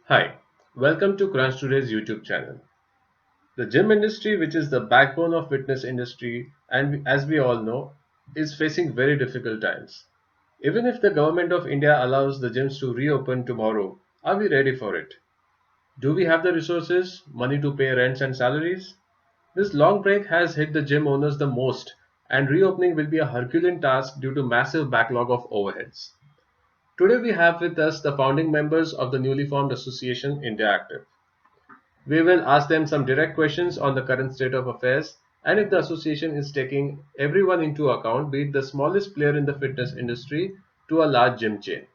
Hi, welcome to Crunch Today's YouTube channel. The gym industry, which is the backbone of fitness industry and as we all know, is facing very difficult times. Even if the government of India allows the gyms to reopen tomorrow, are we ready for it? Do we have the resources, money to pay rents and salaries? This long break has hit the gym owners the most, and reopening will be a Herculean task due to massive backlog of overheads. Today we have with us the founding members of the newly formed association IndiaActive. We will ask them some direct questions on the current state of affairs and if the association is taking everyone into account, be it the smallest player in the fitness industry to a large gym chain.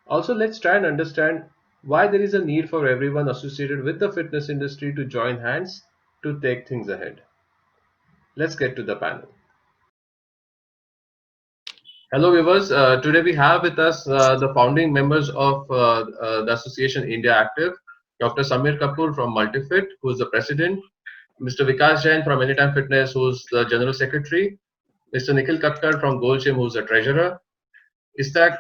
Also, let's try and understand why there is a need for everyone associated with the fitness industry to join hands to take things ahead. Let's get to the panel. Hello, viewers. Today we have with us the founding members of the association India Active, Dr. Samir Kapoor from Multifit, who is the president, Mr. Vikas Jain from Anytime Fitness, who's the general secretary, Mr. Nikhil Kakkar from Gold Gym, who's the treasurer, Mr.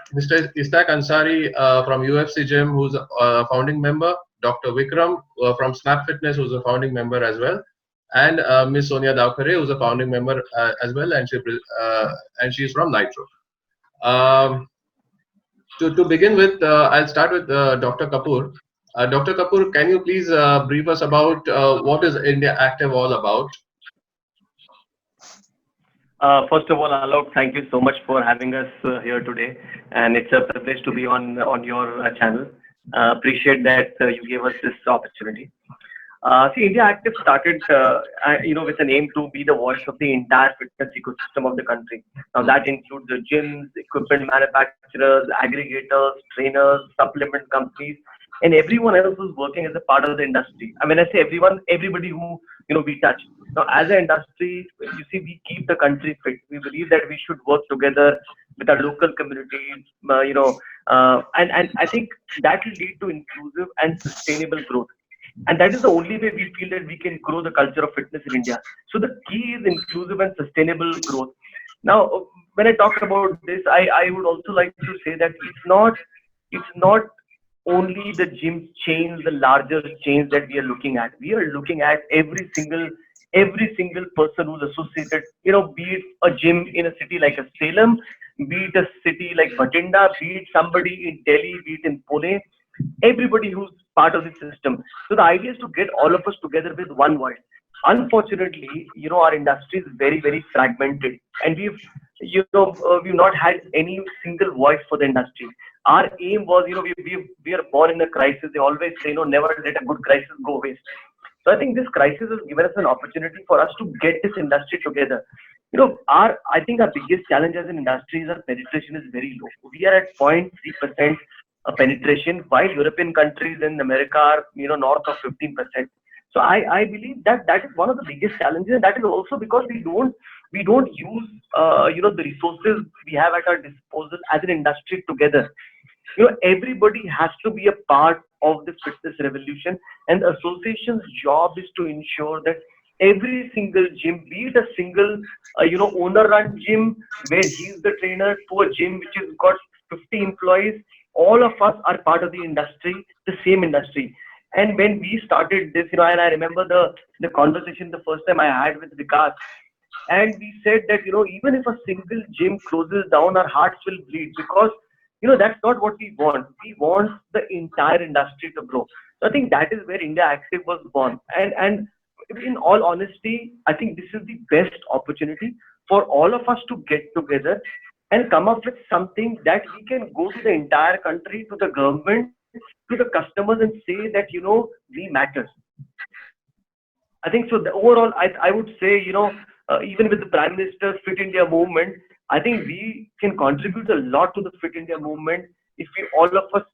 Istayak Ansari from UFC Gym, who's a founding member, Dr. Vikram from Snap Fitness, who's a founding member as well, and Ms. Soniyaa Davkharey, who's a founding member as well, and she's from Nitrro. Um, to begin with, I'll start with Dr. Kapoor. Dr. Kapoor, can you please brief us about what is India Active all about? First of all, Alok, thank you so much for having us here today, and it's a privilege to be on your channel. Appreciate that you gave us this opportunity. See, India Active started, with an aim to be the voice of the entire fitness ecosystem of the country. Now that includes the gyms, equipment manufacturers, aggregators, trainers, supplement companies, and everyone else who's working as a part of the industry. I mean, I say everyone, everybody who we touch. Now, as an industry, you see, we keep the country fit. We believe that we should work together with our local communities, and I think that will lead to inclusive and sustainable growth. And that is the only way we feel that we can grow the culture of fitness in India. So the key is inclusive and sustainable growth. Now, when I talk about this, I would also like to say that it's not only the gym chains, the larger chains that we are looking at. We are looking at every single person who's associated, be it a gym in a city like a Salem, be it a city like Bhatinda, be it somebody in Delhi, be it in Pune, everybody who's part of the system. So the idea is to get all of us together with one voice. Unfortunately, our industry is very, very fragmented, and we've not had any single voice for the industry. Our aim was, we are born in a crisis. They always say, never let a good crisis go waste. So I think this crisis has given us an opportunity for us to get this industry together. I think our biggest challenge as an industry is our penetration is very low. We are at 0.3% penetration, while European countries in America are, north of 15%. So I believe that is one of the biggest challenges, and that is also because we don't use the resources we have at our disposal as an industry together. Everybody has to be a part of the fitness revolution, and the association's job is to ensure that every single gym, be it a single owner-run gym where he's the trainer, to a gym which has got 50 employees, all of us are part of the industry, the same industry. And when we started this, and I remember the conversation the first time I had with Vikas, and we said that, even if a single gym closes down, our hearts will bleed, because, that's not what we want. We want the entire industry to grow. So I think that is where India Active was born. And in all honesty, I think this is the best opportunity for all of us to get together and come up with something that we can go to the entire country, to the government, to the customers, and say that, we matter. I think so. Overall, I would say, even with the Prime Minister's Fit India movement, I think we can contribute a lot to the Fit India movement if we all of us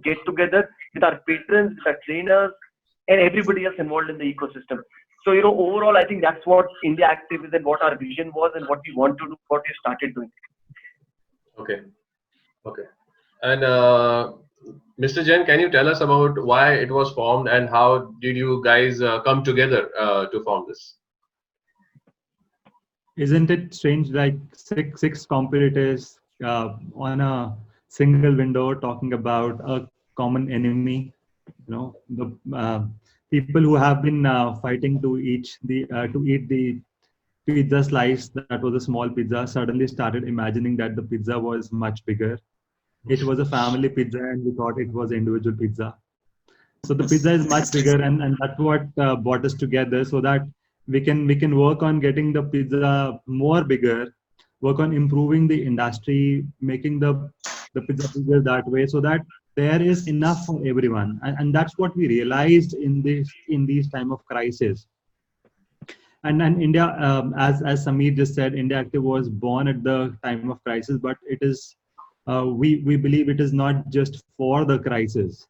get together with our patrons, with our trainers, and everybody else involved in the ecosystem. So, overall, I think that's what India Active is, and what our vision was, and what we want to do, what we started doing. Okay, okay. And Mr. Jain, can you tell us about why it was formed and how did you guys come together to form this? Isn't it strange, like six competitors on a single window talking about a common enemy. The people who have been fighting to eat the pizza slice that was a small pizza suddenly started imagining that the pizza was much bigger. It was a family pizza, and we thought it was an individual pizza. So the pizza is much bigger, and that's what brought us together, so that we can work on getting the pizza more bigger, work on improving the industry, making the pizza bigger that way, so that there is enough for everyone. And that's what we realized in these time of crisis. And India, as Samir just said, IndiaActive was born at the time of crisis, but it is we believe it is not just for the crisis.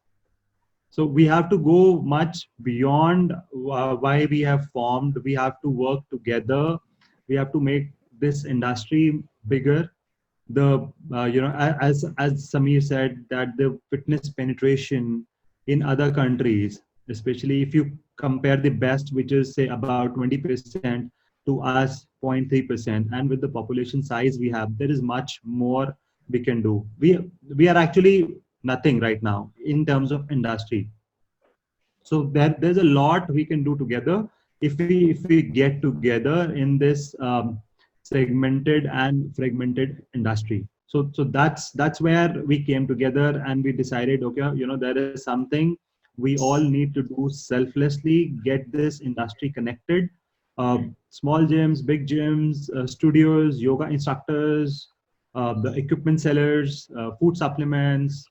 So we have to go much beyond why we have formed. We have to work together. We have to make this industry bigger. As Samir said, that the fitness penetration in other countries, especially if you compare the best, which is say about 20%, to us 0.3%, and with the population size we have, there is much more we can do. We are actually nothing right now in terms of industry. So there's a lot we can do together if we get together in this segmented and fragmented industry. So that's where we came together, and we decided, okay, there is something we all need to do selflessly, get this industry connected. Small gyms, big gyms, studios, yoga instructors, the equipment sellers, food supplements,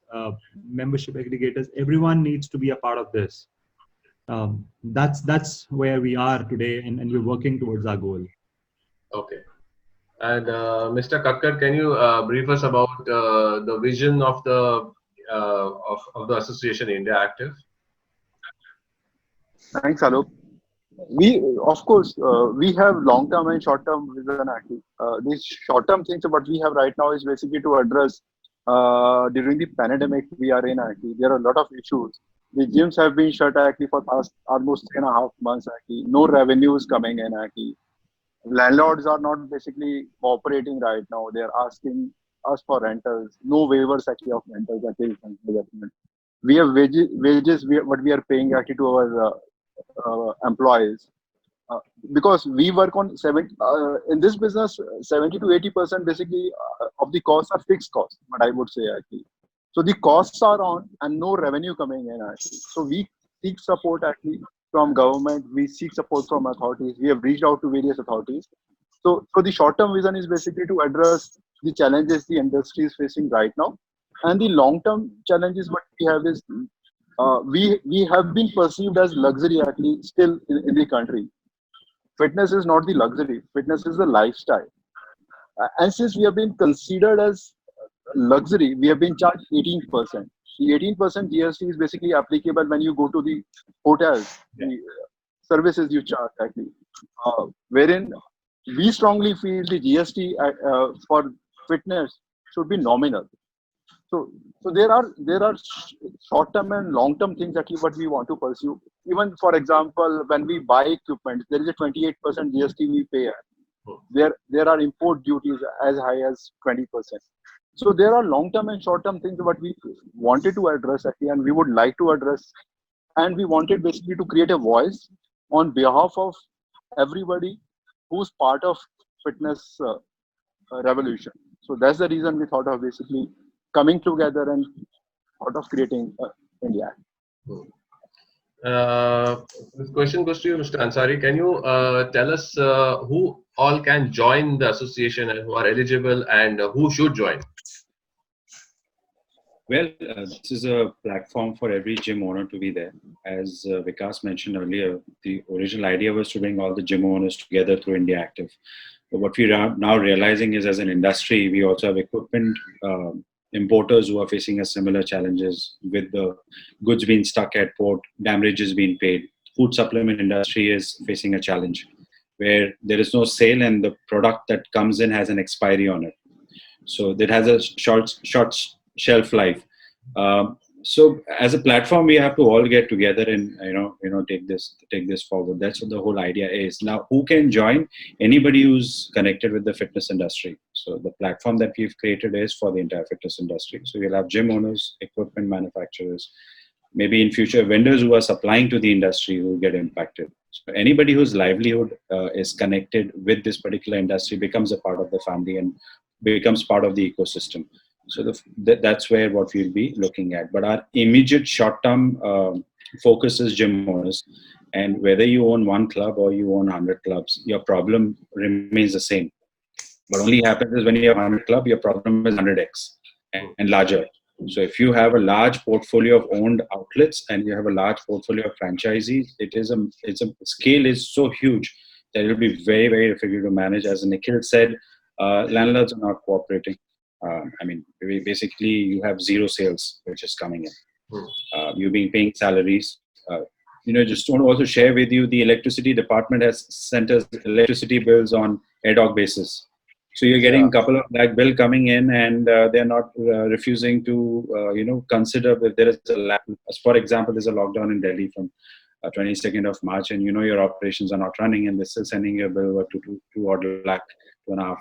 membership aggregators, everyone needs to be a part of this. That's where we are today, and we're working towards our goal. Okay. And Mr. Kakkar, can you brief us about the vision of of the association IndiaActive? Thanks, Alok. Of course, we have long-term and short-term vision actually. These short-term things what we have right now is basically to address during the pandemic we are in actually. There are a lot of issues. The gyms have been shut actually for past almost 3.5 months actually. No revenues coming in actually. Landlords are not basically operating right now. They are asking us for rentals. No waivers actually of rentals actually. We have wages what we are paying actually to our employees. Because we work on in this business, 70 to 80% basically of the costs are fixed costs, what I would say actually. So the costs are on and no revenue coming in actually. So we seek support actually from government, we seek support from authorities. We have reached out to various authorities. So the short-term vision is basically to address the challenges the industry is facing right now. And the long-term challenges what we have is we have been perceived as luxury actually still in the country. Fitness is not the luxury. Fitness is the lifestyle. And since we have been considered as luxury, we have been charged 18%. The 18% GST is basically applicable when you go to the hotels, the services you charge actually. Wherein we strongly feel the GST for fitness should be nominal. So there are short-term and long-term things actually what we want to pursue. Even for example, when we buy equipment, there is a 28% GST we pay. There are import duties as high as 20%. So there are long-term and short-term things what we wanted to address actually, and we would like to address. And we wanted basically to create a voice on behalf of everybody who's part of fitness revolution. So that's the reason we thought of basically coming together and thought of creating India. This question goes to you, Mr. Ansari. Can you tell us who all can join the association and who are eligible and who should join? Well, this is a platform for every gym owner to be there. As Vikas mentioned earlier, the original idea was to bring all the gym owners together through IndiaActive. But what we are now realizing is as an industry, we also have equipment importers who are facing a similar challenges with the goods being stuck at port, damages being paid. Food supplement industry is facing a challenge where there is no sale and the product that comes in has an expiry on it. So that has a short shelf life. So as a platform, we have to all get together and take this forward. That's what the whole idea is. Now, who can join? Anybody who's connected with the fitness industry. So the platform that we've created is for the entire fitness industry. So we'll have gym owners, equipment manufacturers, maybe in future vendors who are supplying to the industry who get impacted. So anybody whose livelihood is connected with this particular industry becomes a part of the family and becomes part of the ecosystem. So that's where what we'll be looking at. But our immediate short-term focus is gym owners. And whether you own one club or you own 100 clubs, your problem remains the same. What only happens is when you have 100 club, your problem is 100x and larger. So if you have a large portfolio of owned outlets and you have a large portfolio of franchisees, it's a scale is so huge that it will be very, very difficult to manage. As Nikhil said, landlords are not cooperating. Basically, you have zero sales which is coming in. You've been paying salaries. Just want to also share with you, the electricity department has sent us electricity bills on ad hoc basis. So you're getting a couple of lakh bill coming in, and they're not refusing to, consider if there is a lack. For example, there's a lockdown in Delhi from 22nd of March, and your operations are not running, and they're still sending you a bill to 2.5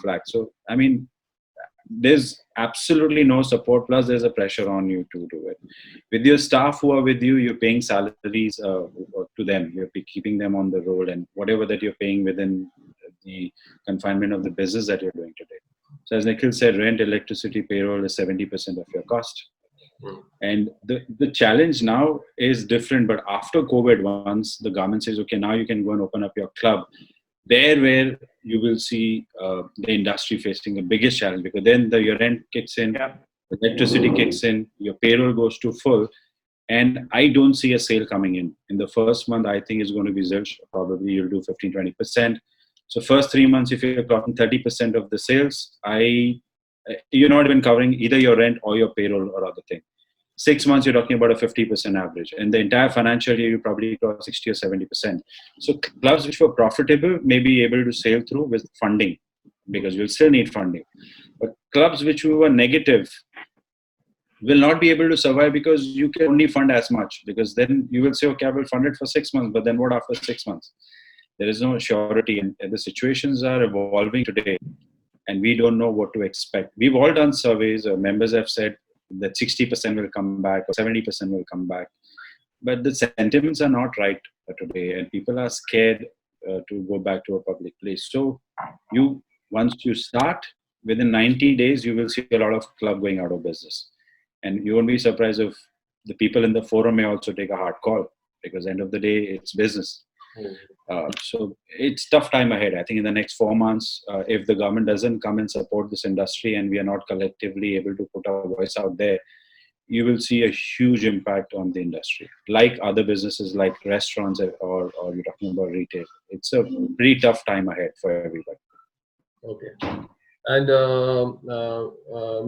lakh. So there's absolutely no support. Plus, there's a pressure on you to do it. With your staff who are with you, you're paying salaries to them. You're keeping them on the road, and whatever that you're paying within the confinement of the business that you're doing today. So as Nikhil said, rent, electricity, payroll is 70% of your cost. And the challenge now is different. But after COVID, once the government says, okay, now you can go and open up your club, where you will see the industry facing the biggest challenge, because then your rent kicks in, electricity kicks in, your payroll goes to full. And I don't see a sale coming in. In the first month, I think it's going to be zilch. Probably you'll do 15-20%. So first 3 months, if you're clocking 30% of the sales, you're not even covering either your rent or your payroll or other thing. 6 months, you're talking about a 50% average. And the entire financial year, you probably got 60 or 70%. So clubs which were profitable may be able to sail through with funding, because you'll still need funding. But clubs which were negative will not be able to survive, because you can only fund as much. Because then you will say, okay, I will fund it for 6 months, but then what after 6 months? There is no surety, and the situations are evolving today, and we don't know what to expect. We've all done surveys. Members have said that 60% will come back or 70% will come back. But the sentiments are not right today, and people are scared to go back to a public place. So once you start, within 90 days, you will see a lot of club going out of business. And you won't be surprised if the people in the forum may also take a hard call, because end of the day, it's business. So it's tough time ahead. I think in the next 4 months, if the government doesn't come and support this industry, and we are not collectively able to put our voice out there, you will see a huge impact on the industry. Like other businesses, like restaurants, or you're talking about retail. It's a pretty tough time ahead for everybody. Okay. And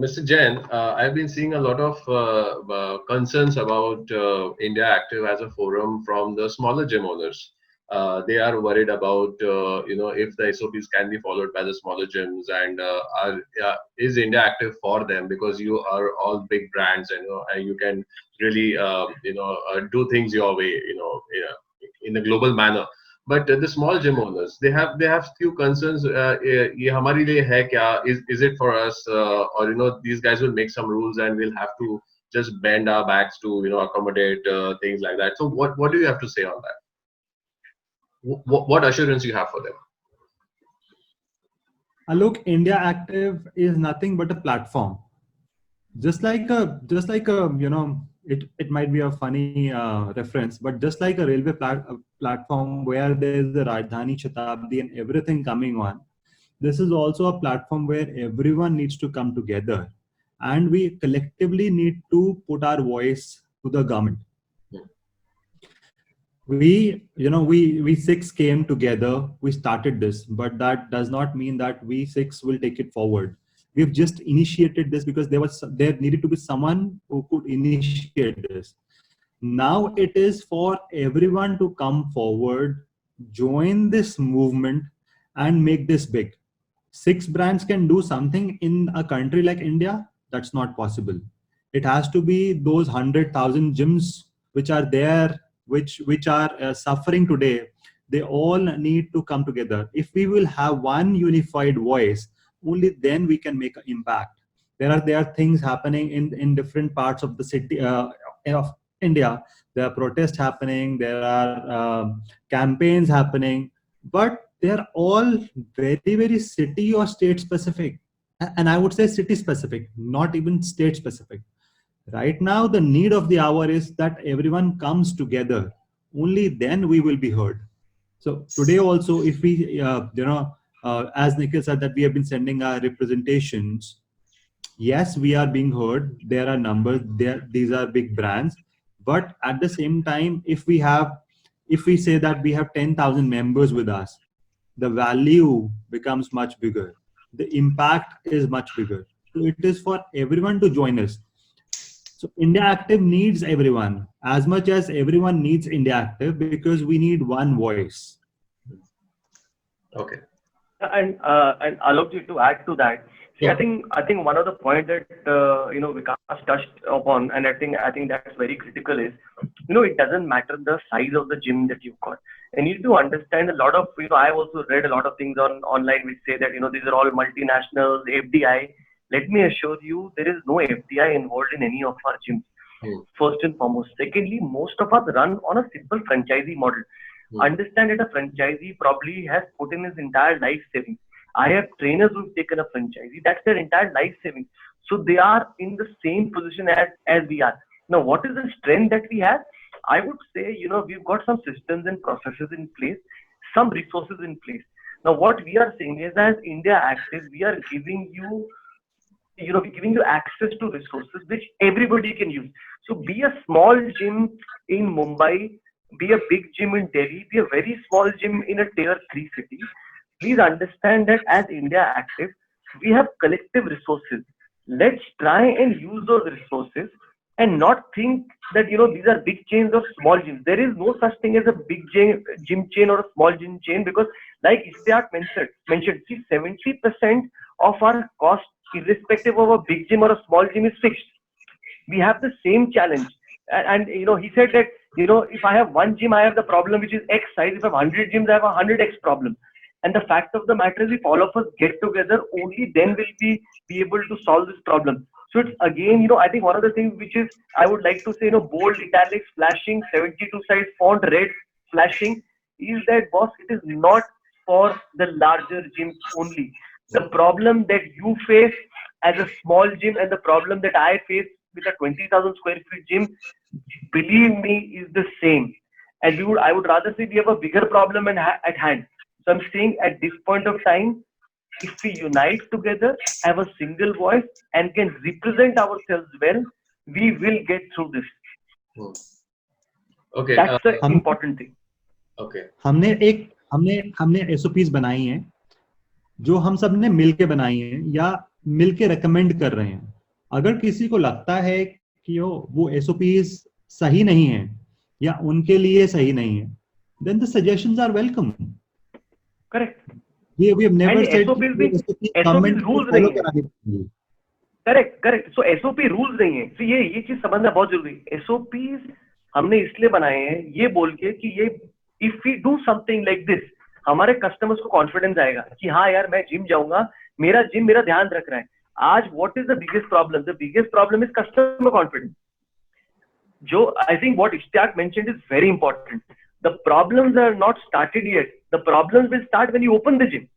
Mr. Jain, I've been seeing a lot of concerns about IndiaActive as a forum from the smaller gym owners. They are worried about if the SOPs can be followed by the smaller gyms, and is IndiaActive for them, because you are all big brands, and you can really do things your way, in a global manner. But the small gym owners, they have few concerns. ये हमारे लिए है क्या? Is it for us, or these guys will make some rules and we'll have to just bend our backs to accommodate things like that. So what do you have to say on that? What assurance you have for them? Look, IndiaActive is nothing but a platform. Just like a it might be a funny reference, but just like a railway platform where there's the Rajdhani, Shatabdi, and everything coming on, this is also a platform where everyone needs to come together, and we collectively need to put our voice to the government. We six came together, we started this, but that does not mean that we six will take it forward. We've just initiated this because there needed to be someone who could initiate this. Now it is for everyone to come forward, join this movement, and make this big. 6 brands can do something in a country like India. That's not possible. It has to be those 100,000 gyms which are there, which are suffering today. They all need to come together. If we will have one unified voice, only then we can make an impact. There are things happening in different parts of the city of India. There are protests happening. There are campaigns happening, but they are all very city or state specific. And I would say city specific, not even state specific. Right now, the need of the hour is that everyone comes together. Only then we will be heard. So today also, if we, as Nikhil said, that we have been sending our representations. Yes, we are being heard. There are numbers. These are big brands. But at the same time, if we say that we have 10,000 members with us, the value becomes much bigger. The impact is much bigger. So it is for everyone to join us. So IndiaActive needs everyone as much as everyone needs IndiaActive, because we need one voice. Okay. And Alok, to add to that, see, Yeah. I think one of the points that Vikas touched upon, and I think that's very critical, is it doesn't matter the size of the gym that you've got. And you need to understand a lot of I've also read a lot of things online which say that these are all multinationals, FDI. Let me assure you, there is no FDI involved in any of our gyms. First and foremost. Secondly, most of us run on a simple franchisee model. Understand that a franchisee probably has put in his entire life savings. I have trainers who've taken a franchisee. That's their entire life savings. So they are in the same position as we are. Now, what is the strength that we have? I would say, we've got some systems and processes in place, some resources in place. Now, what we are saying is, as IndiaActive, we are giving you access to resources which everybody can use. So be a small gym in Mumbai, be a big gym in Delhi, be a very small gym in a tier 3 city. Please understand that as IndiaActive, we have collective resources. Let's try and use those resources and not think that these are big chains or small gyms. There is no such thing as a big gym chain or a small gym chain, because like Istayak mentioned, see, 70% of our cost, irrespective of a big gym or a small gym, is fixed. We have the same challenge. And he said that if I have one gym, I have the problem which is X size. If I have 100 gyms, I have a 100X problem. And the fact of the matter is, if all of us get together, only then will we be able to solve this problem. So it's again, I think one of the things which is, I would like to say, bold, italics, flashing, 72 size font, red, flashing, is that, boss, it is not for the larger gyms only. The problem that you face as a small gym and the problem that I face with a 20,000 square feet gym, believe me, is the same. And I would rather say we have a bigger problem at hand. So I'm saying at this point of time, if we unite together, have a single voice, and can represent ourselves well, we will get through this. Okay. That's the important thing. Okay. हमने SOPs बनाई हैं, जो हम सब ने मिलके बनाई हैं या मिलके रेकमेंड कर रहे हैं. अगर किसी को लगता है कि वो SOPs सही नहीं है या उनके लिए सही नहीं है, then the suggestions are welcome. Correct. We have never said SOPs rules नहीं है. Correct. So SOP rules नहीं है. So ये चीज समझना बहुत जरूरी है. SOPs हमने इसलिए बनाए हैं ये बोल के कि ये if we do something like this, हमारे कस्टमर्स को कॉन्फिडेंस आएगा कि हाँ यार, मैं जिम जाऊंगा, मेरा जिम मेरा ध्यान रख रहा है. आज what is the biggest problem? The biggest problem is customer confidence. I think what Istayak mentioned is very important. The problems are not started yet. The problems will start when you open the gym.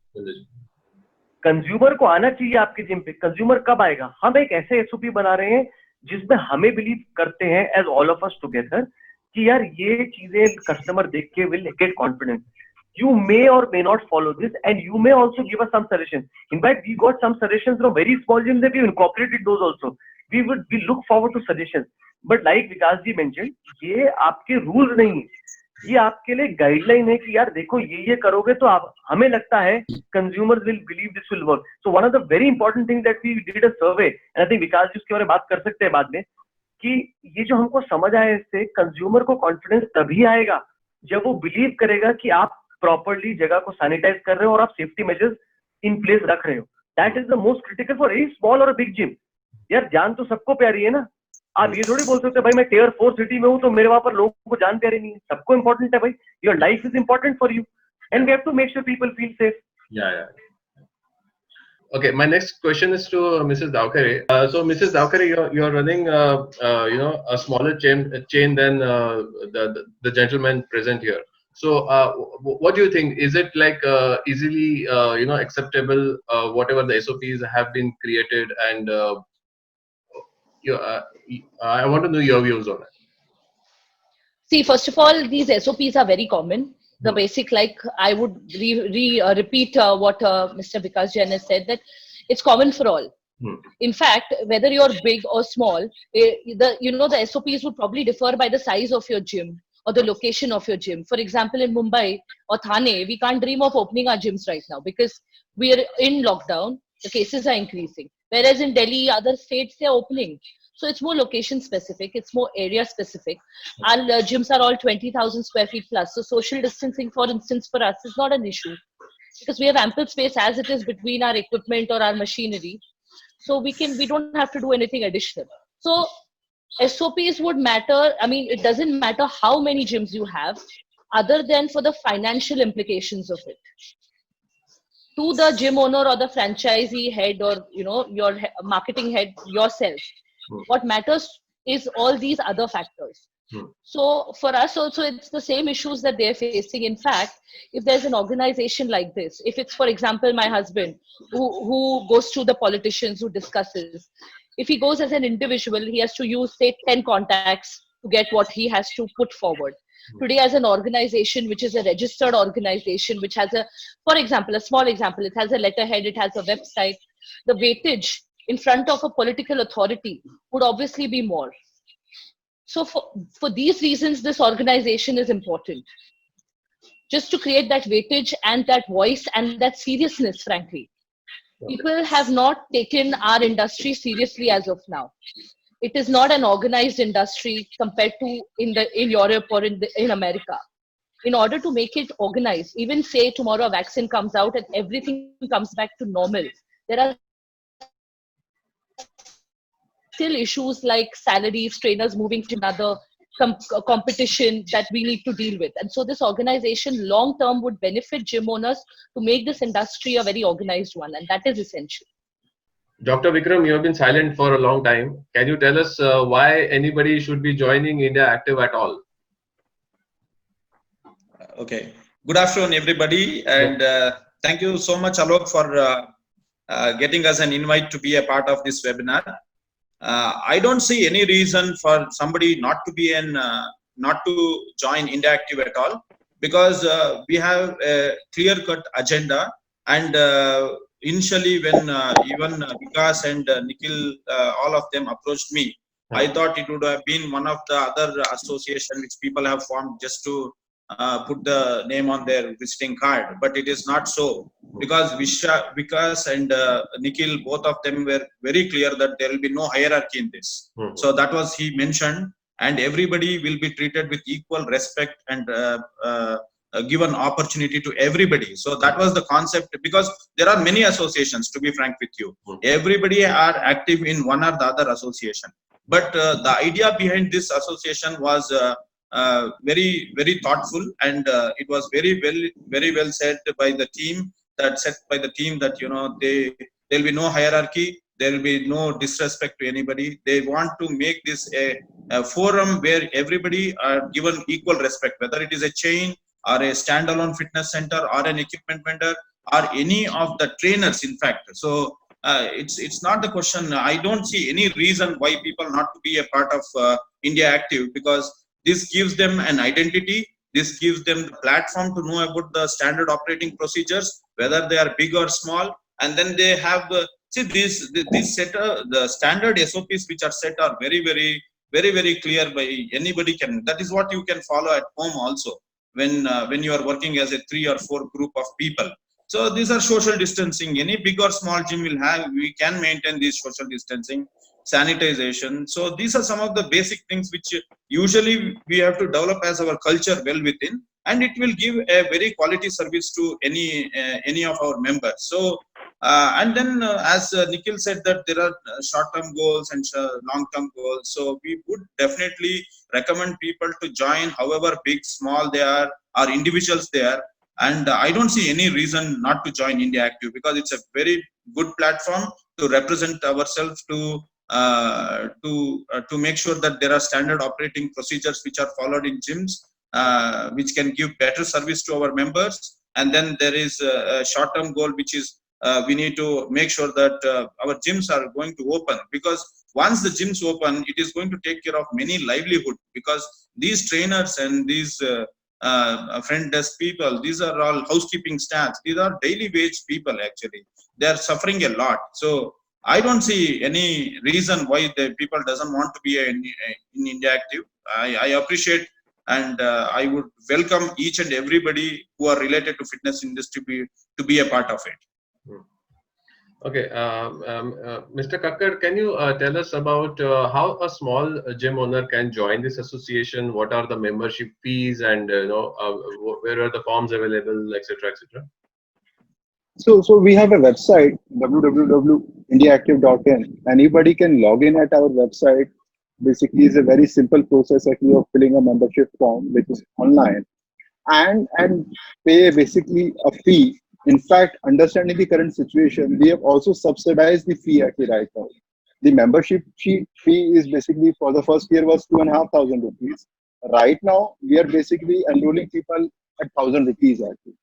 Consumer को आना चाहिए आपके gym पे. Consumer कब आएगा? हम एक ऐसे SOP बना रहे हैं जिसमें हमें बिलीव करते हैं as all of us together कि यार ये चीजें कस्टमर देख के will get confidence. You may or may not follow this, and you may also give us some suggestions. In fact, we got some suggestions from very small gyms that we incorporated those also. We look forward to suggestions. But like Vikas ji mentioned, ये आपके rules नहीं है. ये आपके लिए guideline है कि यार देखो ये करोगे तो आप, हमें लगता है consumers will believe this will work. So one of the very important things that we did a survey, and I think Vikas जी उसके बारे में बात कर सकते हैं बाद में, कि ये जो हमको समझ आया इससे कंज्यूमर को कॉन्फिडेंस तभी आएगा जब वो बिलीव करेगा कि आप प्रॉपर्ली जगह को सैनिटाइज कर रहे हो और आप सेफ्टी मेजर्स इन प्लेस रख रहे हो. That is the most critical for any small और बिग जिम. यार जान तो सबको प्यारी है ना. आप ये थोड़ी बोल सकते भाई मैं tier 4 सिटी में हूँ तो मेरे वहां पर लोगों को जान प्यारी नहीं है. सबको इम्पोर्टेंट है भाई. Your life is important for you, and we have to make sure people feel safe. Yeah. Okay, my next question is to Mrs. Davkharey. So, Mrs. Davkharey, you're running, a smaller chain than the gentleman present here. So, what do you think? Is it like easily, acceptable? Whatever the SOPs have been created, and I want to know your views on it. See, first of all, these SOPs are very common. The basic, like I would repeat what Mr. Vikas Jain has said, that it's common for all. In fact, whether you're big or small, the SOPs would probably differ by the size of your gym or the location of your gym. For example, in Mumbai or Thane, we can't dream of opening our gyms right now because we are in lockdown. The cases are increasing. Whereas in Delhi, other states, they're opening. So it's more location specific, it's more area specific. Our gyms are all 20,000 square feet plus. So social distancing, for instance, for us is not an issue because we have ample space as it is between our equipment or our machinery. So we don't have to do anything additional. So SOPs would matter. I mean, it doesn't matter how many gyms you have other than for the financial implications of it. To the gym owner or the franchisee head or, your marketing head yourself. What matters is all these other factors. So for us also, it's the same issues that they're facing. In fact, if there's an organization like this, if it's, for example, my husband who goes to the politicians, who discusses, if he goes as an individual, he has to use, say, 10 contacts to get what he has to put forward. Today, as an organization, which is a registered organization, which has a small example, it has a letterhead, it has a website, the weightage in front of a political authority would obviously be more. So for these reasons, this organization is important. Just to create that weightage and that voice and that seriousness, frankly. People have not taken our industry seriously as of now. It is not an organized industry compared to in Europe or in America. In order to make it organized, even say tomorrow a vaccine comes out and everything comes back to normal, there are still issues like salaries, trainers moving to another competition that we need to deal with. And so this organization long term would benefit gym owners to make this industry a very organized one, and that is essential. Dr. Vikram, you have been silent for a long time. Can you tell us why anybody should be joining IndiaActive at all? Okay. Good afternoon, everybody. And thank you so much, Alok, for getting us an invite to be a part of this webinar. I don't see any reason for somebody not to join IndiaActive at all, because we have a clear-cut agenda. And initially, when even Vikas and Nikhil, all of them approached me, I thought it would have been one of the other association which people have formed just to put the name on their visiting card, but it is not so, because Vikas and Nikhil, both of them were very clear that there will be no hierarchy in this. So that was he mentioned, and everybody will be treated with equal respect and given opportunity to everybody. So that was the concept, because there are many associations, to be frank with you. Everybody are active in one or the other association, but the idea behind this association was very, very thoughtful, and it was very well said by the team, that there will be no hierarchy, there will be no disrespect to anybody. They want to make this a forum where everybody are given equal respect, whether it is a chain or a standalone fitness center or an equipment vendor or any of the trainers, in fact. So it's not the question. I don't see any reason why people not to be a part of IndiaActive, because this gives them an identity. This gives them the platform to know about the standard operating procedures, whether they are big or small. And then they have the standard SOPs which are set are very clear by anybody can. That is what you can follow at home also when you are working as a 3 or 4 group of people. So these are social distancing. Any big or small gym we can maintain this social distancing, sanitization. So these are some of the basic things which usually we have to develop as our culture well within, and it will give a very quality service to any of our members. So And then, as Nikhil said, that there are short-term goals and long-term goals. So we would definitely recommend people to join, however big, small they are, or individuals they are. And I don't see any reason not to join IndiaActive, because it's a very good platform to represent ourselves, to make sure that there are standard operating procedures which are followed in gyms, which can give better service to our members. And then there is a short-term goal, which is we need to make sure that our gyms are going to open, because once the gyms open, it is going to take care of many livelihood, because these trainers and these front desk people, these are all housekeeping staffs, these are daily wage people. Actually, they are suffering a lot. So I don't see any reason why the people doesn't want to be in IndiaActive. I appreciate, and I would welcome each and everybody who are related to fitness industry to be a part of it. Okay, Mr. Kakkar, can you tell us about how a small gym owner can join this association? What are the membership fees, and where are the forms available, etc., etc.? So we have a website, www.indiaactive.in. Anybody can log in at our website. Basically, it's a very simple process actually of filling a membership form, which is online, and pay basically a fee. In fact, understanding the current situation, we have also subsidized the fee actually right now. The membership fee is basically for the first year was 2,500 rupees. Right now, we are basically enrolling people at 1,000 rupees actually.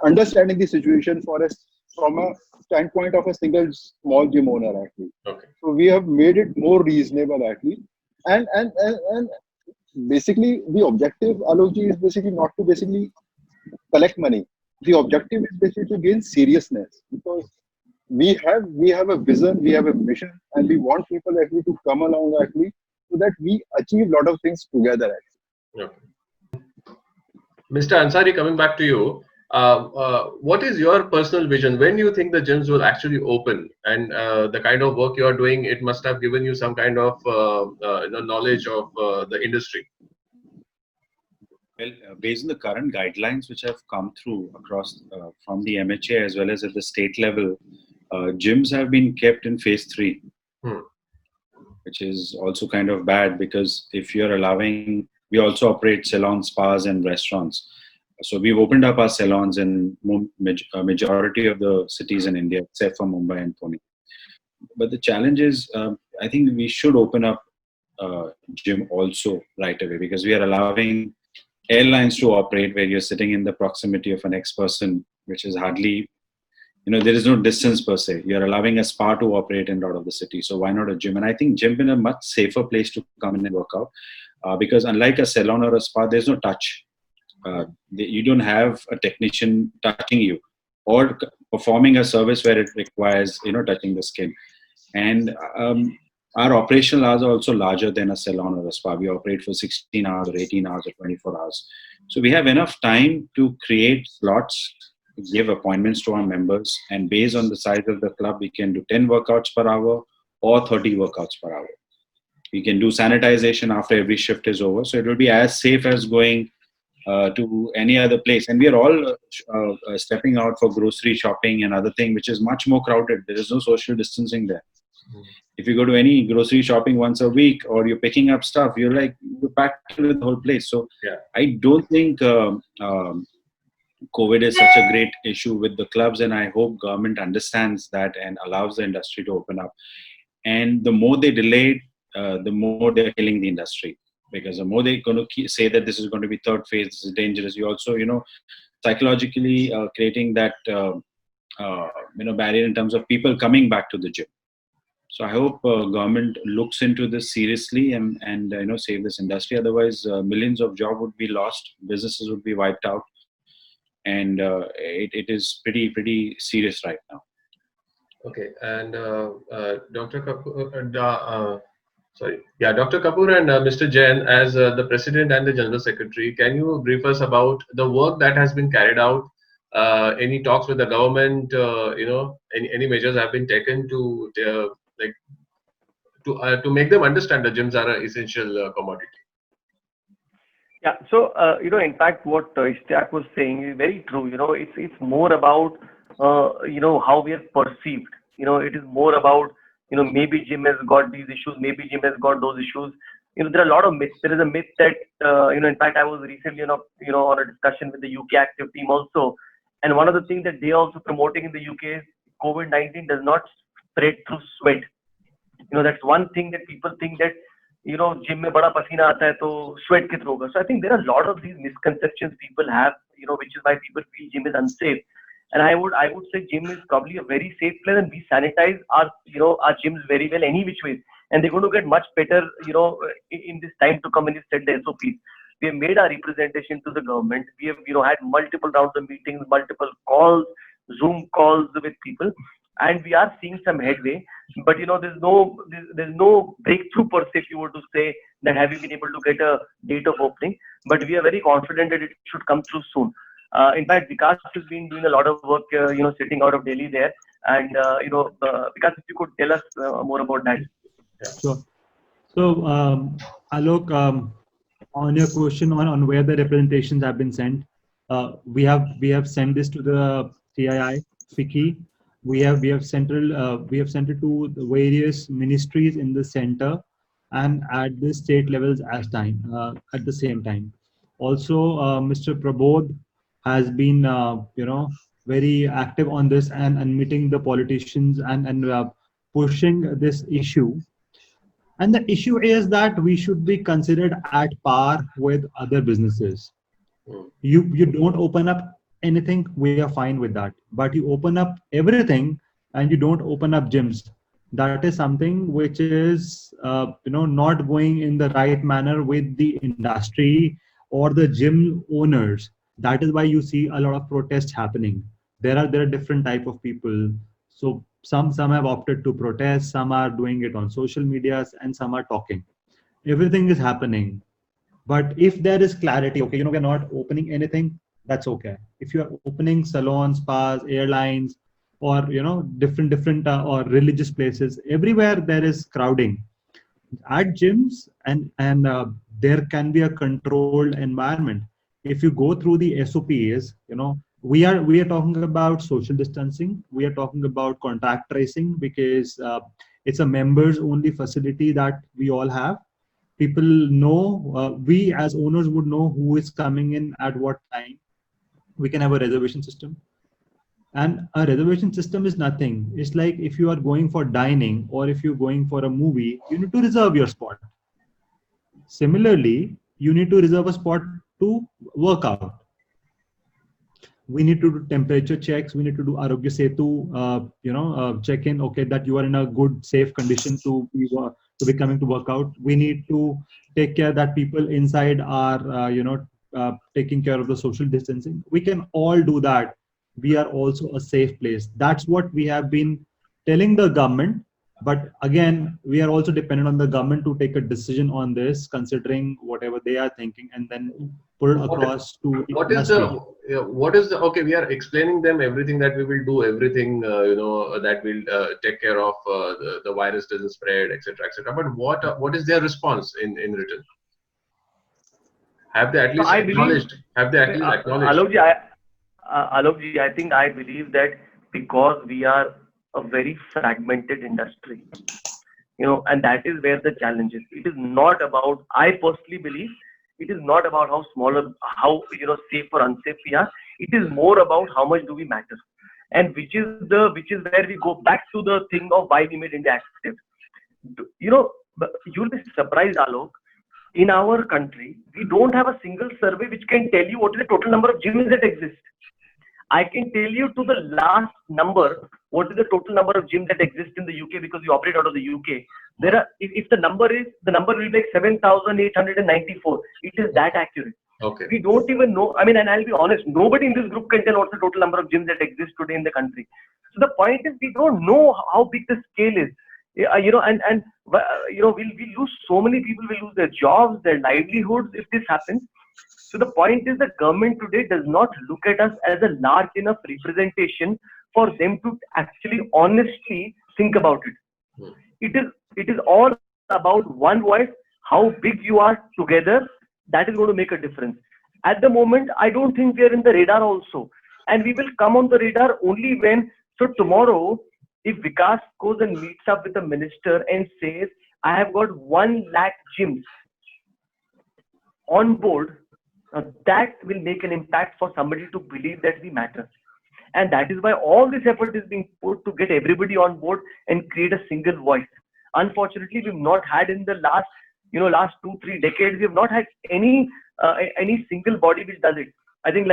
Understanding the situation for us from a standpoint of a single small gym owner actually. Okay. So we have made it more reasonable actually, and basically the objective, Alokji, is basically not to basically collect money. The objective is basically to gain seriousness, because we have a vision, we have a mission, and we want people actually to come along actually, so that we achieve a lot of things together actually. Okay. Mr. Ansari, coming back to you, what is your personal vision? When do you think the gyms will actually open? And the kind of work you are doing, it must have given you some kind of knowledge of the industry. Well, based on the current guidelines which have come through across from the MHA as well as at the state level, gyms have been kept in phase 3, which is also kind of bad, because if you're allowing, we also operate salons, spas, and restaurants. So we've opened up our salons in majority of the cities in India, except for Mumbai and Pune. But the challenge is, I think we should open up gym also right away, because we are allowing airlines to operate where you're sitting in the proximity of an ex-person, which is hardly, there is no distance per se. You're allowing a spa to operate in a lot of the city. So why not a gym? And I think gym is a much safer place to come in and work out, because unlike a salon or a spa, there's no touch. You don't have a technician touching you or performing a service where it requires, touching the skin. And our operational hours are also larger than a salon or a spa. We operate for 16 hours or 18 hours or 24 hours. So we have enough time to create slots, give appointments to our members, and based on the size of the club, we can do 10 workouts per hour or 30 workouts per hour. We can do sanitization after every shift is over. So it will be as safe as going to any other place. And we are all stepping out for grocery shopping and other thing, which is much more crowded. There is no social distancing there. If you go to any grocery shopping once a week, or you're picking up stuff, you're packed with the whole place. So yeah. I don't think COVID is such a great issue with the clubs, and I hope government understands that and allows the industry to open up. And the more they delay it, the more they're killing the industry, because the more they're going to say that this is going to be third phase, this is dangerous, you also, psychologically creating that, barrier in terms of people coming back to the gym. So I hope government looks into this seriously and save this industry. Otherwise, millions of jobs would be lost, businesses would be wiped out, and it is pretty serious right now. Okay, and Dr. Kapoor, Dr. Kapoor and Mr. Jain, as the President and the General Secretary, can you brief us about the work that has been carried out? Any talks with the government? Any measures have been taken to make them understand the gyms are an essential commodity? Yeah. So in fact, what Istayak was saying is very true. It's more about how we are perceived. It is more about, maybe gym has got these issues, maybe gym has got those issues. There are a lot of myths. There is a myth that, in fact, I was recently, on a discussion with the UK Active team also. And one of the things that they are also promoting in the UK is COVID-19 does not spread through sweat. That's one thing that people think that, gym mein bada pasina aata hai, to sweat ke through hoga. So I think there are a lot of these misconceptions people have, which is why people feel gym is unsafe. And I would say gym is probably a very safe place, and we sanitize our gyms very well any which way. And they're going to get much better, in this time to come when you set the SOPs. We have made our representation to the government. We have, had multiple rounds of meetings, multiple calls, Zoom calls with people, and we are seeing some headway. But there's no breakthrough per se, if you were to say that have you been able to get a date of opening. But we are very confident that it should come through soon. In fact, Vikas has been doing a lot of work, sitting out of Delhi there. And, Vikas, if you could tell us more about that. Yeah. Sure. So, Alok, on your question on where the representations have been sent, we have sent this to the CII, FICCI. We have sent it to the various ministries in the center and at the state levels at the same time. Also, Mr. Prabodh has been very active on this and meeting the politicians and pushing this issue. And the issue is that we should be considered at par with other businesses. You don't open up anything, we are fine with that. But you open up everything and you don't open up gyms. That is something which is not going in the right manner with the industry or the gym owners. That is why you see a lot of protests happening. There are different type of people. So some have opted to protest, some are doing it on social medias, and some are talking. Everything is happening. But if there is clarity, okay, we're not opening anything, that's okay. If you are opening salons, spas, airlines, or different or religious places, everywhere there is crowding. At gyms and there can be a controlled environment. If you go through the SOPs, we are talking about social distancing. We are talking about contact tracing because it's a members only facility that we all have. People know, we as owners would know who is coming in at what time. We can have a reservation system. And a reservation system is nothing. It's like if you are going for dining or if you're going for a movie, you need to reserve your spot. Similarly, you need to reserve a spot to work out. We need to do temperature checks. We need to do Arogya Setu, check in, okay, that you are in a good, safe condition to be coming to work out. We need to take care that people inside are, taking care of the social distancing. We can all do that. We are also a safe place. That's what we have been telling the government. But again, we are also dependent on the government to take a decision on this, considering whatever they are thinking, and then put it across to what is the okay, we are explaining them everything that we will do, everything that will take care of the virus doesn't spread, etc., etc. But what is their response in written? Have they at least acknowledged? Alokji, I think I believe that because we are a very fragmented industry, and that is where the challenge is. It is not about, I personally believe, it is not about how small or how safe or unsafe we are. It is more about how much do we matter, and which is where we go back to the thing of why we made IndiaActive. You'll be surprised, Alok. In our country, we don't have a single survey which can tell you what is the total number of gyms that exist. I can tell you to the last number what is the total number of gyms that exist in the UK because we operate out of the UK. There are, if the number will be like 7,894. It is that accurate. Okay. We don't even know. I mean, and I'll be honest, nobody in this group can tell what's the total number of gyms that exist today in the country. So the point is, we don't know how big the scale is. We'll lose so many people. Will lose their jobs, their livelihoods if this happens. So the point is, the government today does not look at us as a large enough representation for them to actually honestly think about it. It is all about one voice. How big you are together, that is going to make a difference. At the moment, I don't think we are in the radar also. and we will come on the radar only when. So tomorrow, if Vikas goes and meets up with the minister and says, I have got 1 lakh gyms on board, that will make an impact for somebody to believe that we matter. And that is why all this effort is being put to get everybody on board and create a single voice. Unfortunately, we've not had in the last 2-3 decades, we have not had any single body which does it. I think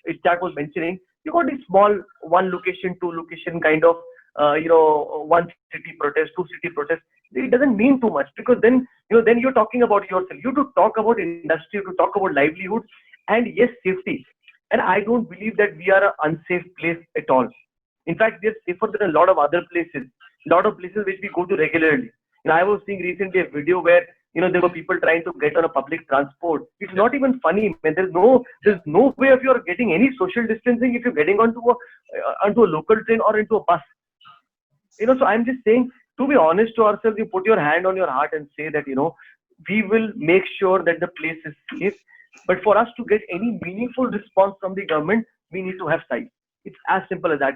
Istayak was mentioning, you got this small 1 location, 2 location kind of 1 city protest, 2 city protest. It doesn't mean too much, because then you're talking about yourself. You have to talk about industry, you have to talk about livelihoods, and yes, safety. And I don't believe that we are an unsafe place at all. In fact, we are safer than a lot of other places. A lot of places which we go to regularly. I was seeing recently a video where there were people trying to get on a public transport. It's not even funny, man. There's no way of you're getting any social distancing if you're getting onto a local train or into a bus. So I'm just saying, to be honest to ourselves, you put your hand on your heart and say that we will make sure that the place is safe. But for us to get any meaningful response from the government, we need to have sight. It's as simple as that.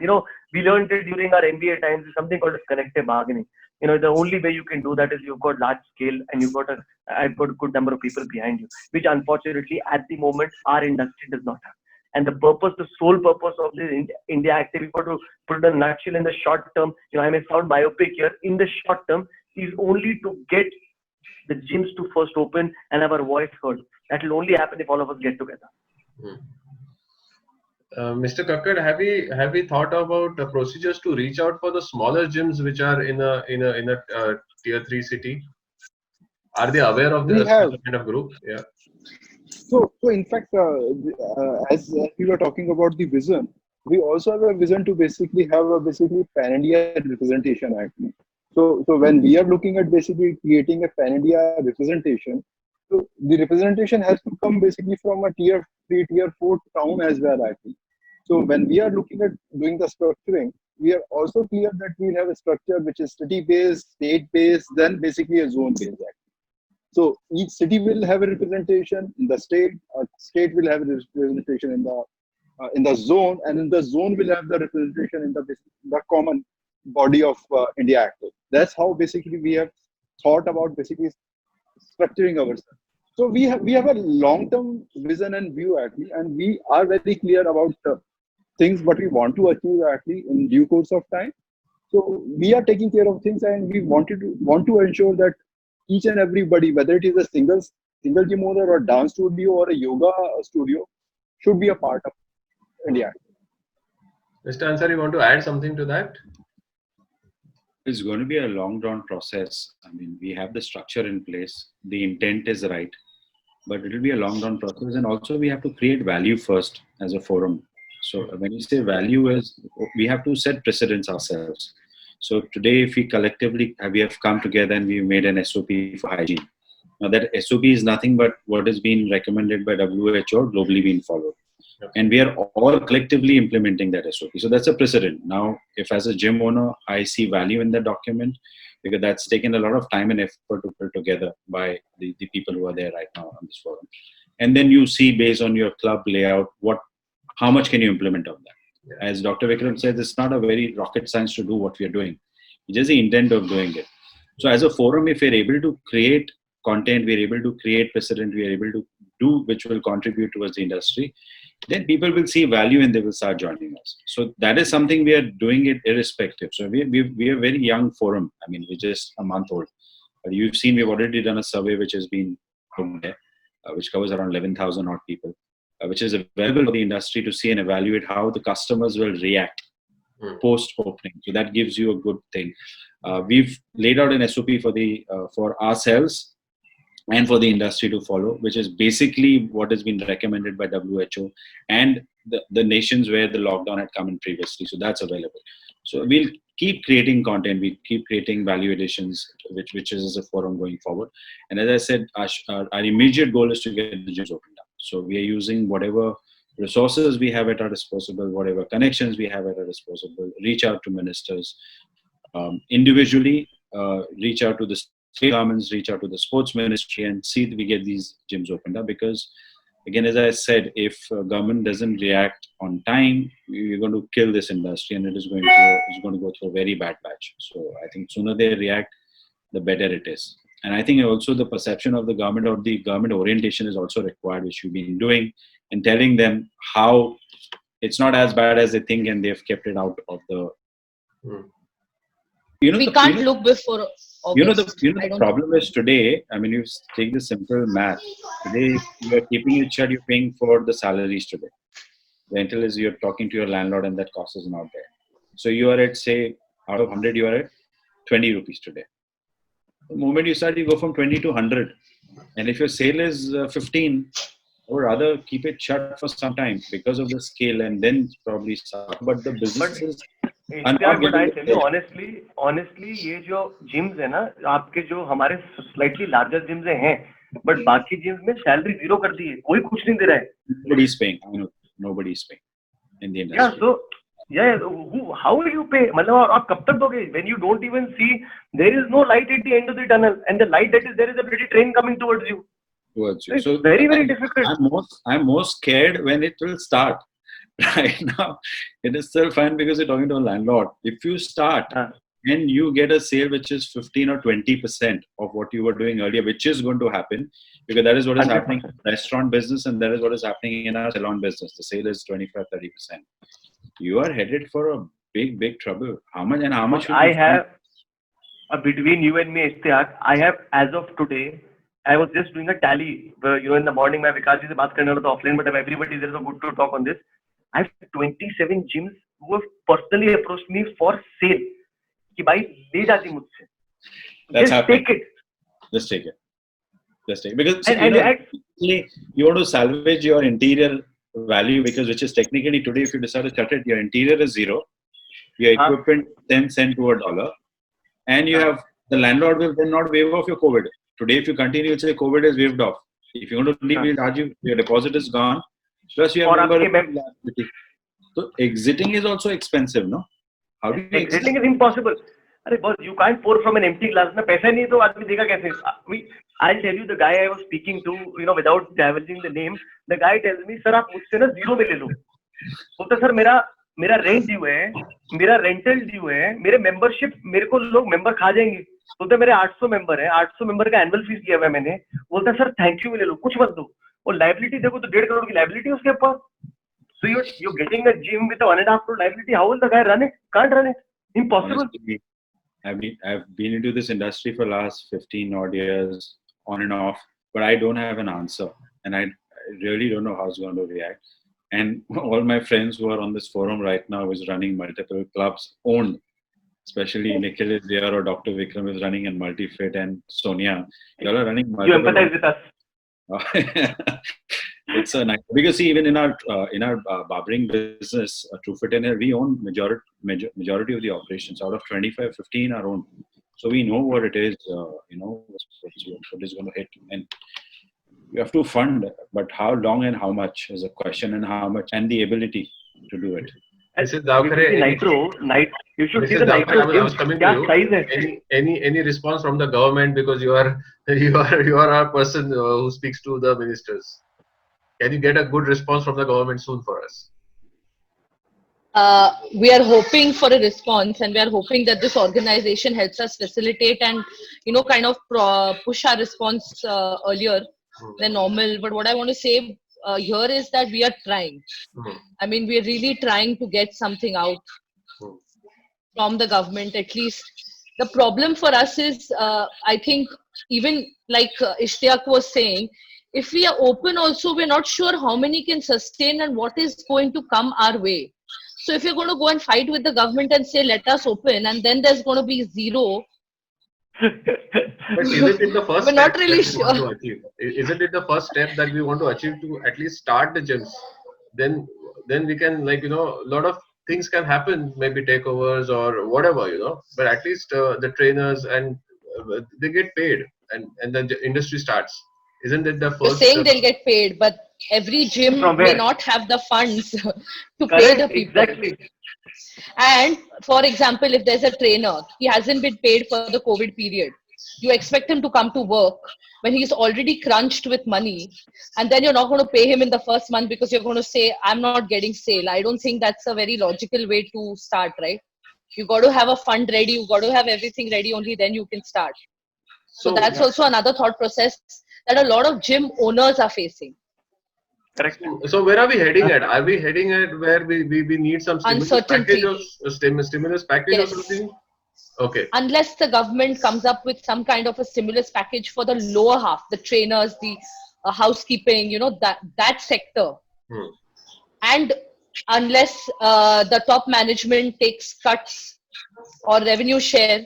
We learned it during our MBA times. It's something called connective bargaining. The only way you can do that is you've got large scale and you've got a good number of people behind you, which unfortunately at the moment our industry does not have. And the sole purpose of the IndiaActive, if to put it in a nutshell, in the short term, I may sound myopic here, in the short term, is only to get the gyms to first open and have our voice heard. That will only happen if all of us get together. Mr. Kakkar, have we thought about the procedures to reach out for the smaller gyms which are in a tier 3 city? Are they aware of this kind of group? Yeah. So in fact, as we were talking about the vision, we also have a vision to basically have a pan-India representation actually. So when we are looking at basically creating a pan-India representation, so the representation has to come basically from a tier 3, tier 4 town as well actually. So when we are looking at doing the structuring, we are also clear that we have a structure which is city-based, state-based, then basically a zone-based actually. So each city will have a representation in the state, state will have a representation in the zone, and in the zone will have the representation in the common body of IndiaActive. That's how basically we have thought about basically structuring ourselves. So we have a long-term vision and view actually, and we are very clear about things what we want to achieve actually in due course of time. So we are taking care of things, and we want to ensure that each and everybody, whether it is a single gym owner or dance studio or a yoga studio, should be a part of India. Mr. Ansari, you want to add something to that? It's going to be a long drawn process. I mean, we have the structure in place. The intent is right, but it will be a long drawn process. And also we have to create value first as a forum. So when you say value, is we have to set precedents ourselves. So today, if we collectively have come together and we made an SOP for hygiene. Now that SOP is nothing but what is being recommended by WHO, globally being followed. And we are all collectively implementing that SOP. So that's a precedent. Now, if as a gym owner, I see value in that document, because that's taken a lot of time and effort to put together by the people who are there right now on this forum. And then you see based on your club layout, how much can you implement of that? As Dr. Vikram says, it's not a very rocket science to do what we are doing. It's just the intent of doing it. So as a forum, if we're able to create content, we're able to create precedent, we're able to do which will contribute towards the industry, then people will see value and they will start joining us. So that is something we are doing it irrespective. So we are a very young forum. I mean, we're just a month old. But you've seen we've already done a survey which has been out there, which covers around 11,000 odd people, which is available for the industry to see and evaluate how the customers will react post-opening. So that gives you a good thing. We've laid out an SOP for ourselves and for the industry to follow, which is basically what has been recommended by WHO and the nations where the lockdown had come in previously. So that's available. So we'll keep creating content, we keep creating value additions, which is a forum going forward. And as I said, our immediate goal is to get the gyms opened up. So we are using whatever resources we have at our disposal, whatever connections we have at our disposal, reach out to ministers individually, reach out to the state governments, reach out to the sports ministry, and see that we get these gyms opened up, because again, as I said, if government doesn't react on time, you're going to kill this industry, and it's going to go through a very bad patch. So I think sooner they react, the better it is. And I think also the perception of the government, or the government orientation, is also required, which we've been doing, and telling them how it's not as bad as they think, and they've kept it out of the. We can't look before August. The problem is today. I mean, you take the simple math. Today, you are keeping it shut. You're paying for the salaries today. Rental is you're talking to your landlord, and that cost is not there. So you are at, say, out of 100, you are at 20 rupees today. The moment you start, you go from 20 to 100. And if your sale is 15, or rather keep it shut for some time because of the scale, and then probably start. But the businesses. But I tell you honestly, ये जो gyms है ना, आपके जो हमारे slightly larger gyms हैं, but बाकी gyms में salary zero कर दी है, कोई कुछ नहीं दे रहा है. Nobody is paying. I know nobody is paying in the industry. Yeah, so how will you pay? मतलब आप कब तक दोगे? When you don't even see, there is no light at the end of the tunnel, and the light that is there is a pretty train coming towards you. So very difficult. I'm more scared when it will start. Right now, it is still fine because you're talking to a landlord. If you start and you get a sale which is 15 or 20% of what you were doing earlier, which is going to happen, because that is what is happening in the restaurant business, and that is what is happening in our salon business. The sale is 25-30%. You are headed for a big trouble. How much? I have between you and me, Istayak, I have, as of today, I was just doing a tally. In the morning, मैं विकास जी से बात करने वाला था offline, but everybody is so good to talk on this. I have 27 gyms who have personally approached me for sale. कि भाई ले जाती मुझसे. That's happening. Take it. Just take it. Because you want to salvage your interior value, because which is technically today, if you decide to shut it, your interior is zero, your equipment 10 cents to $1, and you have the landlord will then not waive off your COVID. Today, if you continue to say COVID is waived off, if you want to leave, we'll charge you, your deposit is gone. Plus, you have liability. So exiting is also expensive, no? How do you exiting is impossible. Arey boss, you can't pour from an empty glass. Na paisa nahi to aadmi dekha kaise? I'll tell you, the guy I was speaking to, without divulging the name, the guy tells me, sir, आप मुझसे ना zero में ले लो. बोलता sir मेरा rent due है, मेरा rental due है, मेरे मेंबरशिप मेरे को लोग मेंबर खा जाएंगे. बोलता मेरे 800 मेंबर है, 800 मेंबर का एनुअल फीस दिया हुआ है मैंने. बोलता सर थैंक यू ले लो, कुछ मत दो. और लाइबिलिटी देखो तो 1.5 करोड़ की लाइबिलिटी उसके ऊपर. So you're getting a gym with a 1.5 crore liability. How will the guy run it? Can't run it. Impossible. Honestly, I've been into this industry for the last 15 odd years, on and off, but I don't have an answer, and I really don't know how it's going to react. And all my friends who are on this forum right now is running multiple clubs owned, especially Nikhil is there, or Dr. Vikram is running in Multifit, and Soniyaa. You all are running multiple. You empathize with us. It's a nice, because see, even in our barbering business, TrueFit and we own majority of the operations. Out of 25, 15 are owned. So we know what it is, what is going to hit, and you have to fund. But how long and how much is a question, and how much, and the ability to do it. This is Davkharey. Nitro. You should see the Nitro. I was coming to you. Any response from the government, because you are our person who speaks to the ministers. Can you get a good response from the government soon for us? We are hoping for a response, and we are hoping that this organization helps us facilitate and kind of push our response earlier than normal. But what I want to say here is that we are trying. I mean, we are really trying to get something out from the government, at least. The problem for us is, I think, even like Istayak was saying, if we are open also, we're not sure how many can sustain and what is going to come our way. So if you're going to go and fight with the government and say, let us open, and then there's going to be zero. But isn't it the first we're not really sure. Isn't it the first step that we want to achieve, to at least start the gyms? Then we can, a lot of things can happen, maybe takeovers or whatever, But at least the trainers and they get paid, and then the industry starts. Isn't it the first? You're saying they'll get paid, but every gym may not have the funds to pay the people. Exactly. And for example, if there's a trainer, he hasn't been paid for the COVID period. You expect him to come to work when he's already crunched with money, and then you're not going to pay him in the first month because you're going to say, I'm not getting sale. I don't think that's a very logical way to start, right? You got to have a fund ready. You got to have everything ready. Only then you can start. So that's also another thought process that a lot of gym owners are facing. Correct. So where are we heading at? Are we heading at where we need some stimulus package or something? Okay. Unless the government comes up with some kind of a stimulus package for the lower half, the trainers, the housekeeping, that sector. And unless the top management takes cuts or revenue share,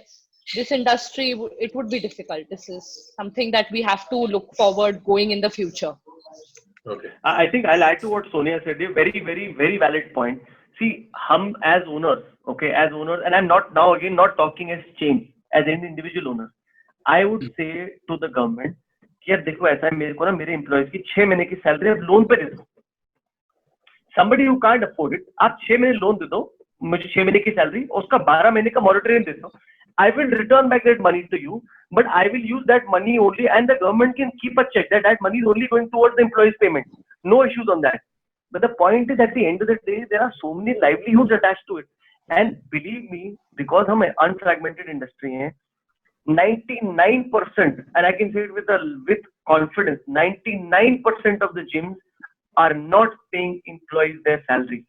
this industry, it would be difficult. This is something that we have to look forward going in the future. Okay. I think I'll add to what Soniyaa said. A very, very, very valid point. See, hum as owners, and I'm not talking as chain, as an individual owner. I would say to the government, यार देखो ऐसा है मेरे को ना मेरे employees की 6 महीने की salary आप loan पे दे दो. Somebody who can't afford it, आप 6 महीने loan दे दो, मुझे 6 महीने की salary, उसका 12 महीने का moratorium दे दो. I will return back that money to you, but I will use that money only, and the government can keep a check that money is only going towards the employees' payment. No issues on that. But the point is, at the end of the day, there are so many livelihoods attached to it. And believe me, because हम unfragmented industry हैं, 99%, and I can say it with confidence, 99% of the gyms are not paying employees their salaries.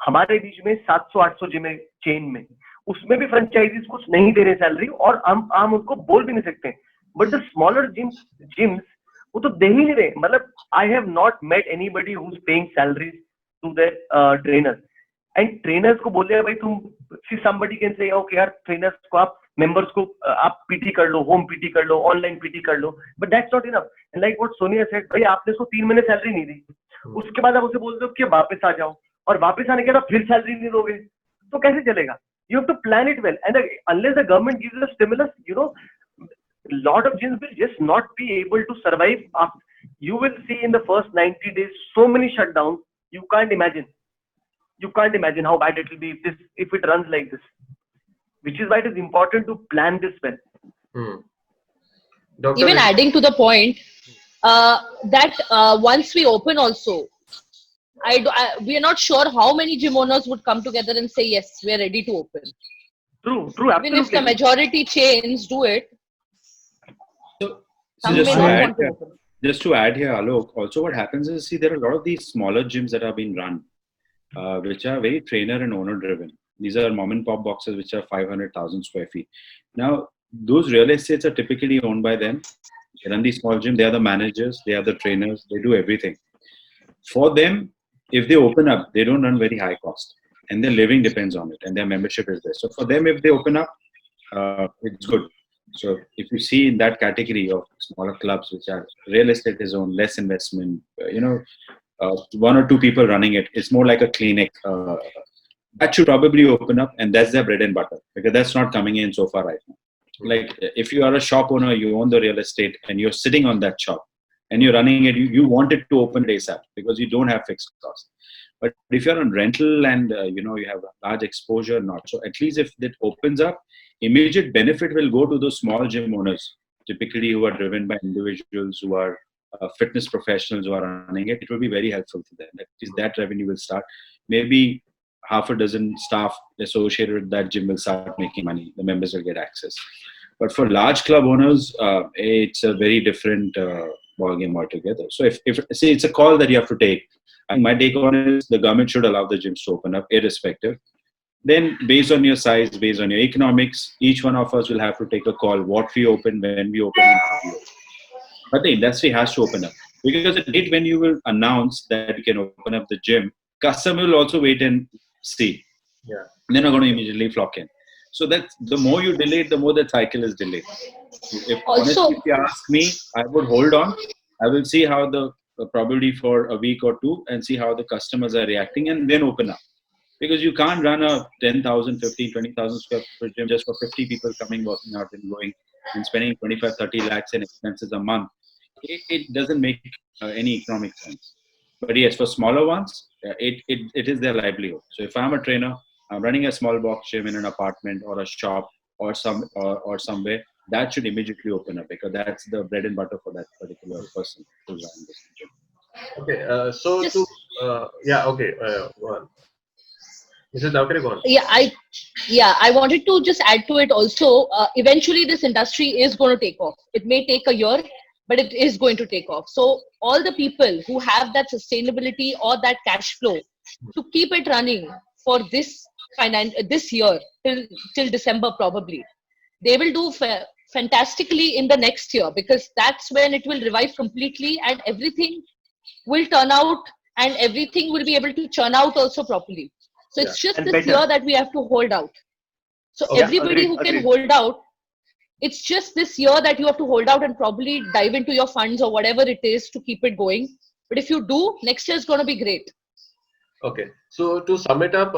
हमारे बीच में 700-800 gym है chain में, उसमें भी franchises कुछ नहीं दे रहे सैलरी, और हम उनको बोल भी नहीं सकते. बट द स्मॉलर जिम्स वो तो दे ही नहीं रहे. मतलब I have not met anybody who is paying salaries to their trainers, and trainers को बोल दिया भाई तुम, see somebody can say okay यार ट्रेनर्स को आप मेंबर्स को आप पीटी कर लो, होम पीटी कर लो, ऑनलाइन पीटी कर लो, but that's not enough. Like what Sonia said, भाई आपने उसको 3 महीने सैलरी नहीं दी, उसके बाद आप उसे बोल दो कि वापस आ जाओ, और वापस आने के बाद फिर सैलरी नहीं दोगे, तो कैसे चलेगा? You have to plan it well, and unless the government gives a stimulus, a lot of gyms will just not be able to survive. You will see in the first 90 days so many shutdowns. You can't imagine. You can't imagine how bad it will be if it runs like this. Which is why it is important to plan this well. Even adding to the point that once we open also, we are not sure how many gym owners would come together and say, yes, we are ready to open. True, absolutely. Even if the majority chains do it, so just to add here, Alok, also what happens is, see, there are a lot of these smaller gyms that have been run, which are very trainer and owner driven. These are mom and pop boxes, which are 500,000 square feet. Now, those real estates are typically owned by them. They run these small gyms. They are the managers. They are the trainers. They do everything. For them, if they open up, they don't run very high cost, and their living depends on it, and their membership is there. So for them, if they open up, it's good. So if you see in that category of smaller clubs, which are real estate is owned, less investment, 1 or 2 people running it, it's more like a clinic. That should probably open up, and that's their bread and butter, because that's not coming in so far right now. Like if you are a shop owner, you own the real estate, and you're sitting on that shop, and you're running it, you want it to open ASAP because you don't have fixed costs. But if you're on rental and you have a large exposure, not so. At least if it opens up, immediate benefit will go to those small gym owners, typically who are driven by individuals who are fitness professionals who are running it. It will be very helpful to them. At least that revenue will start. Maybe half a dozen staff associated with that gym will start making money. The members will get access. But for large club owners, it's a very different ballgame altogether. So if see, it's a call that you have to take. And my take on it is the government should allow the gyms to open up irrespective. Then based on your size, based on your economics, each one of us will have to take a call, what we open, when we open, and how we open. But the industry has to open up. Because the date when you will announce that you can open up the gym, customer will also wait and see. Yeah. They're not going to immediately flock in. So that the more you delay it, the more the cycle is delayed. Honestly, if you ask me, I would hold on. I will see how the probably for a week or two and see how the customers are reacting, and then open up. Because you can't run a 10,000, 15, 20,000 square foot gym just for 50 people coming, working out and going and spending 25, 30 lakhs in expenses a month. It doesn't make any economic sense. But yes, for smaller ones, it is their livelihood. So if I'm a trainer, I'm running a small box gym in an apartment or a shop or somewhere, that should immediately open up, because that's the bread and butter for that particular person who's running this gym. Okay, go on. Mrs. Davkharey, go on. I wanted to just add to it also. Eventually, this industry is going to take off. It may take a year, but it is going to take off. So all the people who have that sustainability or that cash flow to keep it running for this year till December probably, they will do fantastically in the next year, because that's when it will revive completely and everything will turn out and everything will be able to churn out also properly. So it's just And this better. year that we have to hold out. So Okay. everybody who can hold out, it's just this year that you have to hold out and probably dive into your funds or whatever it is to keep it going. But if you do, next year is going to be great. Okay, so to sum it up,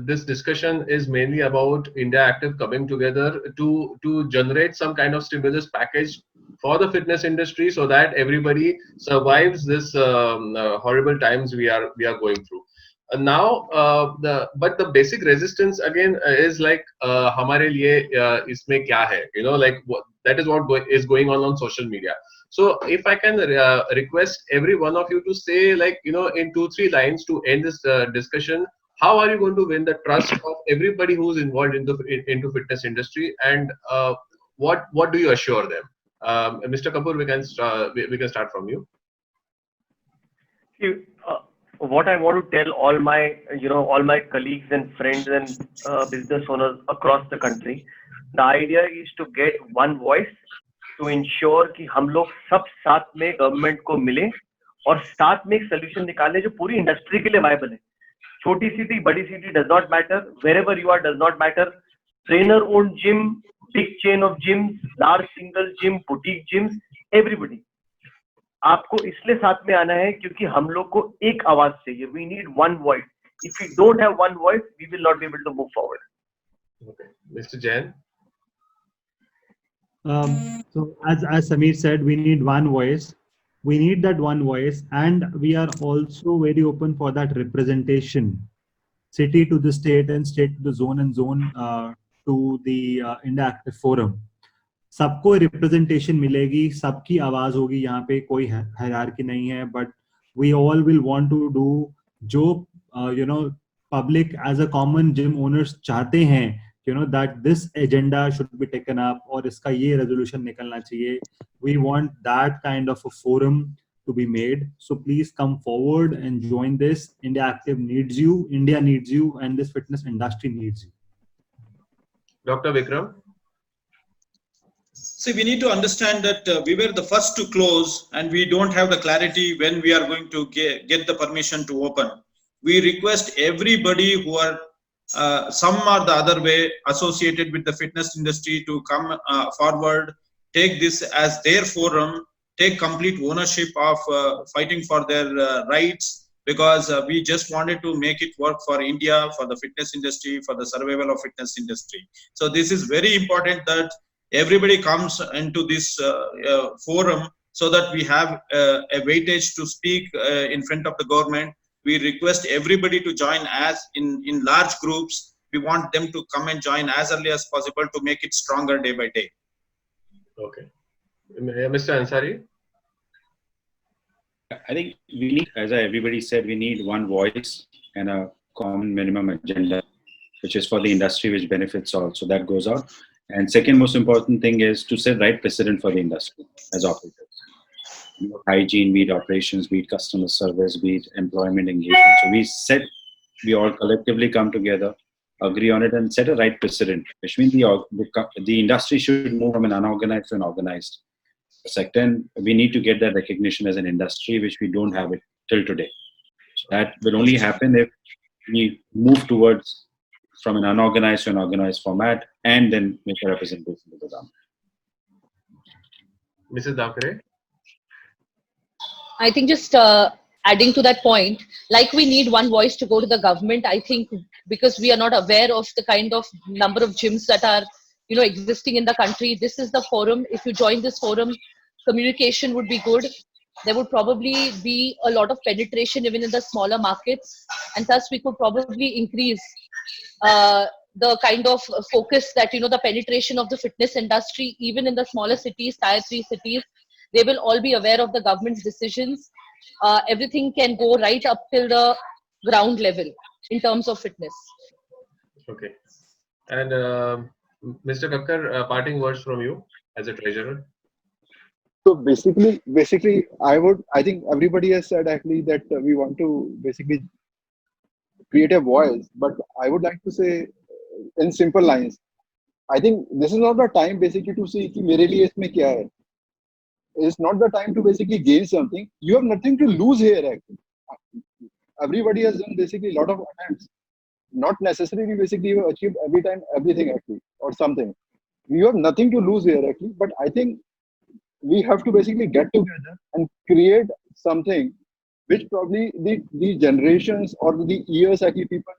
this discussion is mainly about IndiaActive coming together to generate some kind of stimulus package for the fitness industry, so that everybody survives this horrible times we are going through. But the basic resistance again is like हमारे लिए इसमें क्या है, like that is what is going on social media. So if I can request every one of you to say, like, in 2-3 lines to end this discussion, how are you going to win the trust of everybody who's involved into fitness industry, and what do you assure them? Mr. Kapoor, we can start from you. What I want to tell all my colleagues and friends and business owners across the country, the idea is to get one voice to ensure कि हम लोग सब साथ में government को मिले और साथ में एक सोल्यूशन निकालें जो पूरी इंडस्ट्री के लिए वायबल है. छोटी सिटी, बड़ी city does not matter, wherever you are does not matter. Trainer owned gym, big chain of gyms, large single gym, boutique gyms, everybody. आपको इसलिए साथ में आना है क्योंकि हम लोग को एक आवाज चाहिए. We need one voice. If we don't have one voice, we will not be able to move forward. Okay, Mr. Jain. So as Samir said, we need one voice. We need that one voice, and we are also very open for that representation, city to the state and state to the zone and zone to the IndiaActive forum. सबको representation मिलेगी, सबकी आवाज होगी. यहाँ पे कोई hierarchy नहीं है, but we all will want to do जो public as a common gym owners चाहते हैं, that this agenda should be taken up और इसका ये resolution निकलना चाहिए. We want that kind of a forum to be made. So please come forward and join this. IndiaActive needs you, India needs you, and this fitness industry needs you. Dr. Vikram. See, we need to understand that we were the first to close, and we don't have the clarity when we are going to get the permission to open. We request everybody who are some or the other way associated with the fitness industry to come forward, take this as their forum, take complete ownership of fighting for their rights, because we just wanted to make it work for India, for the fitness industry, for the survival of fitness industry. So this is very important that everybody comes into this forum so that we have a weightage to speak in front of the government. We request everybody to join as in large groups. We want them to come and join as early as possible to make it stronger day by day. Okay. Mr. Ansari? I think we need, as everybody said, we need one voice and a common minimum agenda, which is for the industry, which benefits all. So that goes out. And second most important thing is to set right precedent for the industry as operators. Hygiene, be it operations, be it customer service, be it employment engagement. So we all collectively come together, agree on it, and set a right precedent, which means the industry should move from an unorganized to an organized sector. And we need to get that recognition as an industry, which we don't have it till today. So that will only happen if we move towards from an unorganized to an organized format, and then make a representation to the government. Mrs. Davkharey? I think just adding to that point, like we need one voice to go to the government, I think because we are not aware of the kind of number of gyms that are, existing in the country, this is the forum. If you join this forum, communication would be good. There would probably be a lot of penetration even in the smaller markets, and thus we could probably increase the kind of focus that, the penetration of the fitness industry, even in the smaller cities, tier 3 cities, they will all be aware of the government's decisions. Everything can go right up till the ground level in terms of fitness. Okay. And Mr. Kakkar, parting words from you as a treasurer. So basically, I think everybody has said actually that we want to basically create a voice, but I would like to say in simple lines, I think this is not the time basically to see कि मेरे लिए इसमें क्या है. It's not the time to basically gain something. You have nothing to lose here actually. Everybody has done basically a lot of attempts. Not necessarily basically you have achieved every time everything actually or something. You have nothing to lose here actually, but I think we have to basically get together and create something which probably the generations or the years actually people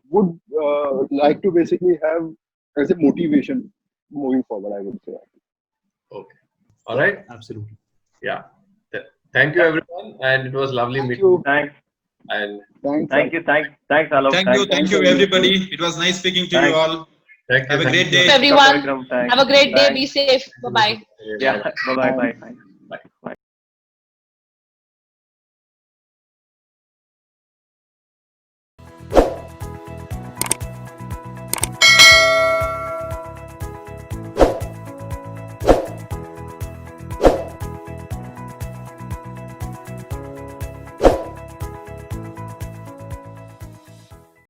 would like to basically have as a motivation moving forward, I would say. Okay. All right. Absolutely. Yeah. Thank you, everyone. And it was lovely meeting you. Thanks. And Thank you, Alok. Thank you, everybody. It was nice speaking to you all. thank you. Have a great day. Everyone, Vikram, thanks. have a great day. Thanks. Be safe. Bye-bye. Yeah, bye-bye. Bye.